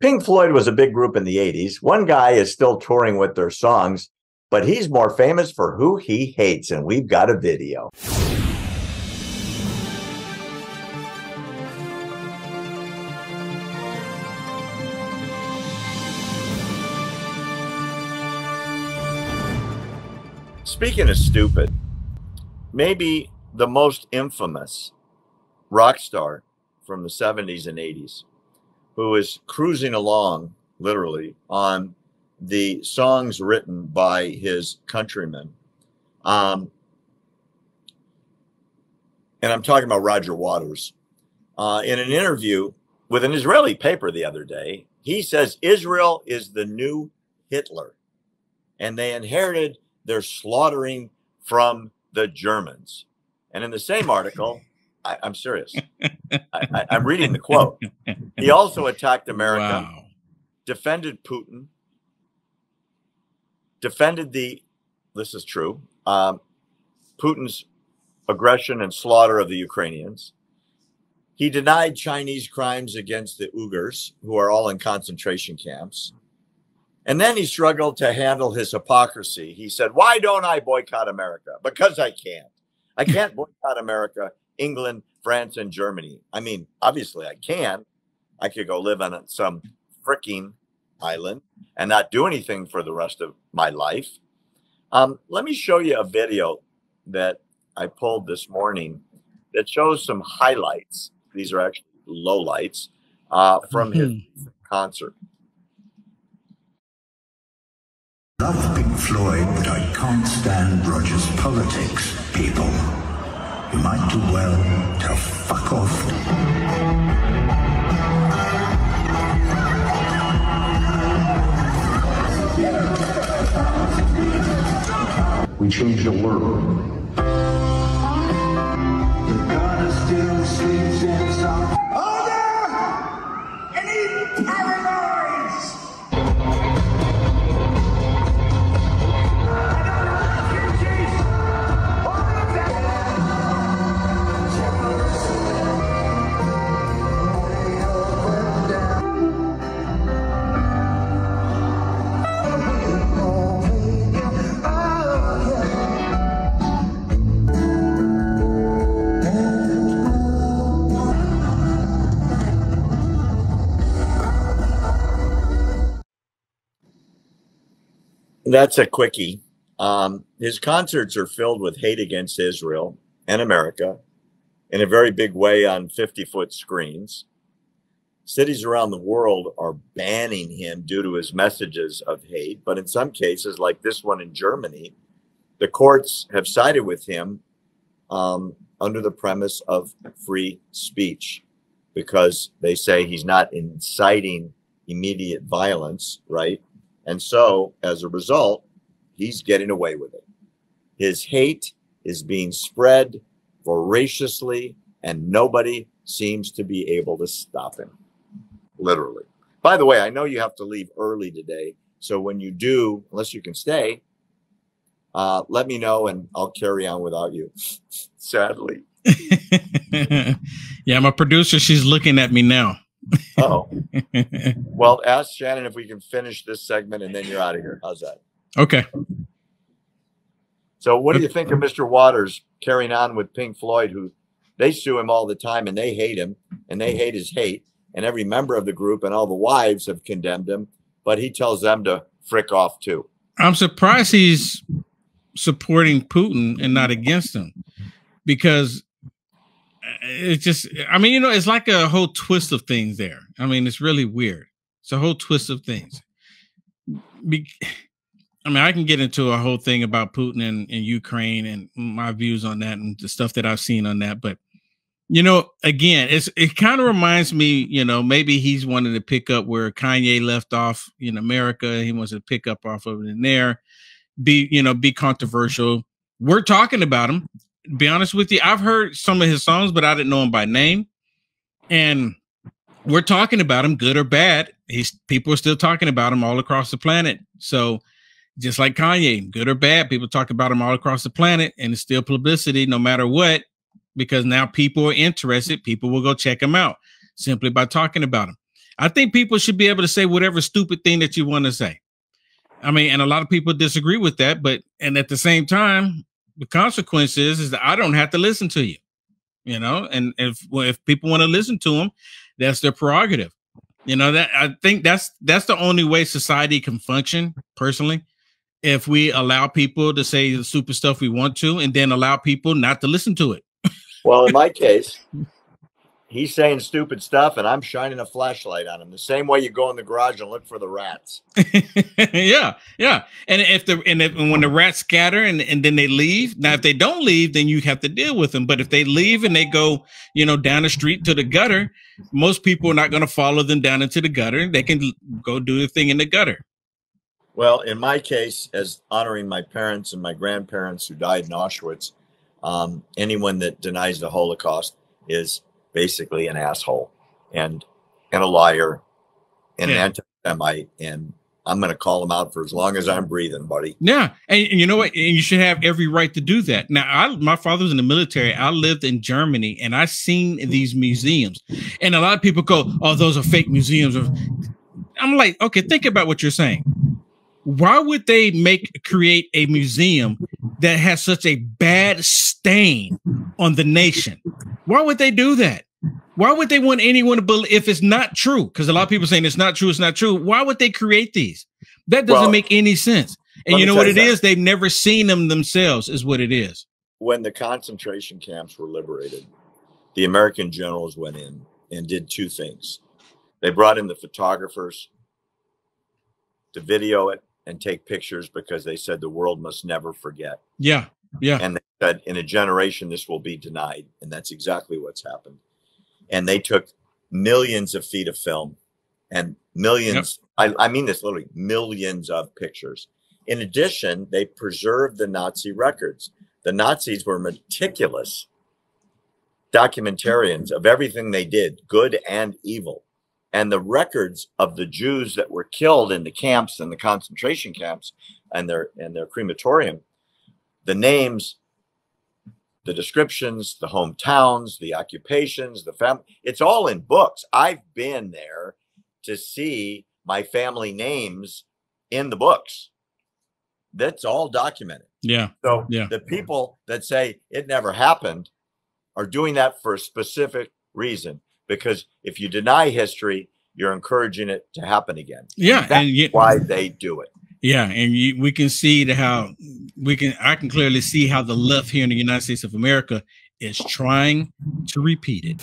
Pink Floyd was a big group in the 80s. One guy is still touring with their songs, but he's more famous for who he hates, and we've got a video. Speaking of stupid, maybe the most infamous rock star from the 70s and 80s, who is cruising along, literally, on the songs written by his countrymen. And I'm talking about Roger Waters. In an interview with an Israeli paper the other day, he says Israel is the new Hitler, and they inherited their slaughtering from the Germans. And in the same article, I'm serious. I'm reading the quote. He also attacked America, wow, defended Putin, defended this is true, Putin's aggression and slaughter of the Ukrainians. He denied Chinese crimes against the Uyghurs, who are all in concentration camps. And then he struggled to handle his hypocrisy. He said, why don't I boycott America? Because I can't. I can't boycott America, England, France, and Germany. I mean, obviously I can. I could go live on some freaking island and not do anything for the rest of my life. Let me show you a video that I pulled this morning that shows some highlights. These are actually lowlights from his concert. Love Pink Floyd, but I can't stand Roger's politics, people. You might do well to fuck off. We changed the world. The God still sleeps in some order and he paranoids. That's a quickie. His concerts are filled with hate against Israel and America in a very big way on 50-foot screens. Cities around the world are banning him due to his messages of hate. But in some cases, like this one in Germany, the courts have sided with him under the premise of free speech, because they say he's not inciting immediate violence, right? And so, as a result, he's getting away with it. His hate is being spread voraciously, and nobody seems to be able to stop him, literally. By the way, I know you have to leave early today, so when you do, unless you can stay, let me know, and I'll carry on without you, sadly. Yeah, my producer, she's looking at me now. Oh, well, ask Shannon if we can finish this segment and then you're out of here. How's that? Okay. So what do you think of Mr. Waters carrying on with Pink Floyd, who they sue him all the time and they hate him and they hate his hate, and every member of the group and all the wives have condemned him, but he tells them to frick off too? I'm surprised he's supporting Putin and not against him, because it's just, I mean, you know, it's like a whole twist of things there. I mean, it's really weird. It's a whole twist of things. I mean, I can get into a whole thing about Putin and Ukraine and my views on that and the stuff that I've seen on that. But, you know, again, it kind of reminds me, you know, maybe he's wanting to pick up where Kanye left off in America. He wants to pick up off of it in there, be controversial. We're talking about him. To be honest with you, I've heard some of his songs, but I didn't know him by name. And we're talking about him, good or bad. People are still talking about him all across the planet. So just like Kanye, good or bad, people talk about him all across the planet, and it's still publicity no matter what, because now people are interested. People will go check him out simply by talking about him. I think people should be able to say whatever stupid thing that you want to say. I mean, and a lot of people disagree with that, but and at the same time, the consequence is that I don't have to listen to you, you know. And if people want to listen to them, that's their prerogative. You know, that I think that's the only way society can function, personally. If we allow people to say the stupid stuff we want to, and then allow people not to listen to it. Well, in my case, he's saying stupid stuff, and I'm shining a flashlight on him. The same way you go in the garage and look for the rats. Yeah. And when the rats scatter and then they leave. Now, if they don't leave, then you have to deal with them. But if they leave and they go, you know, down the street to the gutter, most people are not going to follow them down into the gutter. They can go do the thing in the gutter. Well, in my case, as honoring my parents and my grandparents who died in Auschwitz, anyone that denies the Holocaust is basically an asshole and a liar and an anti-Semite, and I'm going to call him out for as long as I'm breathing, buddy. Yeah, and you know what? And you should have every right to do that. Now, my father was in the military. I lived in Germany, and I seen these museums, and a lot of people go, "Oh, those are fake museums." I'm like, okay, think about what you're saying. Why would they create a museum that has such a bad stain on the nation? Why would they do that? Why would they want anyone to believe if it's not true? Because a lot of people saying it's not true, it's not true. Why would they create these? That doesn't make any sense. And you know what it is? They've never seen them themselves, is what it is. When the concentration camps were liberated, the American generals went in and did two things. They brought in the photographers to video it and take pictures because they said the world must never forget. Yeah. And they said in a generation, this will be denied. And that's exactly what's happened. And they took millions of feet of film and millions, I mean this literally, millions of pictures. In addition, they preserved the Nazi records. The Nazis were meticulous documentarians of everything they did, good and evil. And the records of the Jews that were killed in the camps and the concentration camps and their crematorium, the names, the descriptions, the hometowns, the occupations, the family, it's all in books. I've been there to see my family names in the books. That's all documented. Yeah. So the people that say it never happened are doing that for a specific reason. Because if you deny history, you're encouraging it to happen again. Yeah, and that's why they do it. Yeah, and we can see how I can clearly see how the left here in the United States of America is trying to repeat it.